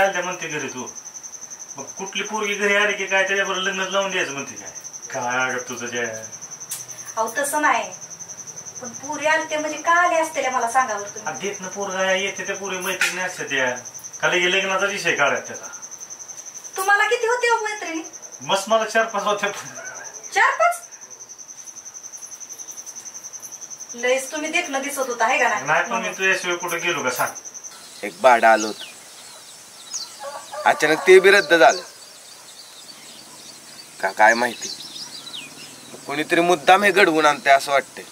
आल्या म्हणते घरी तू, मग कुठली पोरगी घरी आली की काय त्याच्याबरोबर लग्न लावून द्यायचं म्हणते काय? काय अगं तुझं जे अहो तसं नाही, पण पुरी आलते म्हणजे का आले असते मला सांगा बरं तुम्ही. देत ना पोरगा येते त्या पुरी मैत्रिणी असते त्या, खाली लग्नाचा विषय काढायचा त्याला. तुम्हाला किती होते हो मैत्रिणी? मस्त मला 4-5 होते. 4-5? लयच तुम्ही देखणं दिसत होता आहे का नाही? पण मी तुझ्याशिवाय कुठे गेलो का सांग? एक भाडं आलो होत, अचानक ते बी रद्द झालं का काय माहिती. कोणीतरी मुद्दाम हे घडवून आणते असं वाटतंय.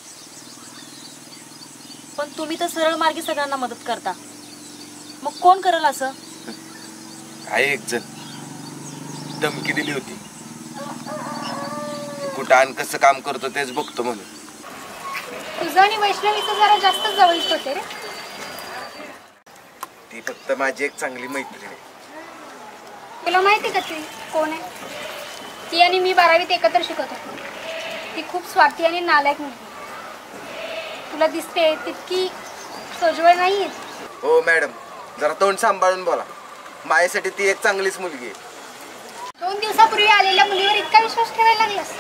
पण तुम्ही तर सरळ मार्गी सगळ्यांना मदत करता, मग कोण करेल असं? आहे एक जण धमकी दिली होती, कुठं आणि कसं काम करतो तेच बघतो म्हणून. तुझं आणि वैष्णवीचं जरा जास्त जवळीक होते रे. ती फक्त माझी एक चांगली मैत्रीण आहे. तुला माहिती का ती कोण आहे? ती आणि मी 12वीत एकत्र शिकत होतो. ती खूप स्वार्थी आणि नालायक मुलगी. तुला दिसते तितकी सोजवळ नाही. हो मॅडम, जरा तोंड सांभाळून बोला. माझ्यासाठी ती एक चांगलीच मुलगी आहे. 2 दिवसापूर्वी आलेल्या मुलीवर इतका विश्वास ठेवायला लागलास?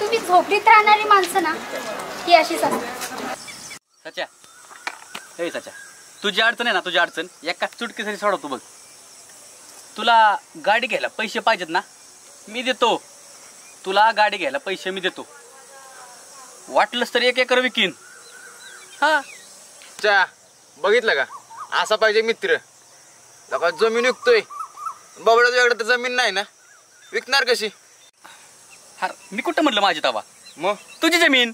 तुम्ही झोपडीत राहणारी माणसं ना, ही अशीच असतात. सच्या, हे सच्या, तुझी अडचण आहे ना, तुझी अडचण एका चुटकीसाठी सोडवतो बघ. तुला गाडी घ्यायला पैसे पाहिजेत ना, मी देतो. तुला गाडी घ्यायला पैसे मी देतो. वाटलंच तर 1 एकर विकीन. हा चा बघितलं का, असा पाहिजे मित्र. लगा जमीन विकतोय, बाबडा तुझ्याकडे तर जमीन नाही ना, विकणार कशी? हा मी कुठं म्हटलं माझी तवा, मग तुझी जमीन.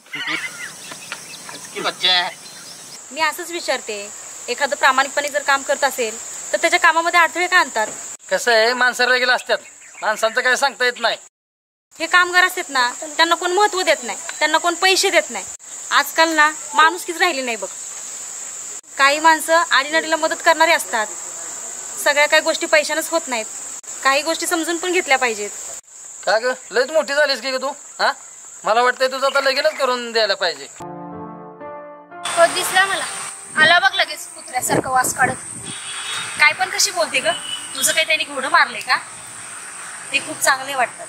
मी असंच विचारते, एखादं प्रामाणिकपणे जर काम करत असेल तर त्याच्या कामामध्ये अडथळे का आणतात? कसं आहे, माणसं रेगेला असतात, माणसांचं काय सांगता येत नाही. हे कामगार असतात ना, त्यांना कोण महत्व देत नाही, त्यांना कोण पैसे देत नाही. आजकाल ना माणुसकीच राहिली नाही बघ. काही माणसं आडीनडीला मदत करणारे असतात. सगळ्या काही गोष्टी पैशानेच होत नाहीत, काही गोष्टी समजून पण घेतल्या पाहिजेत. का ग, लयच मोठी झालीस की तू? हा, मला वाटतंय तुझं आता लगेच करून द्यायला पाहिजे. तो दिसला मला, आला बघ लगेच कुत्र्यासारखं वास काढत. काय पण कशी बोलते ग? तुझं काही त्यांनी घोडं मारले का? ते खूप चांगले वाटतात.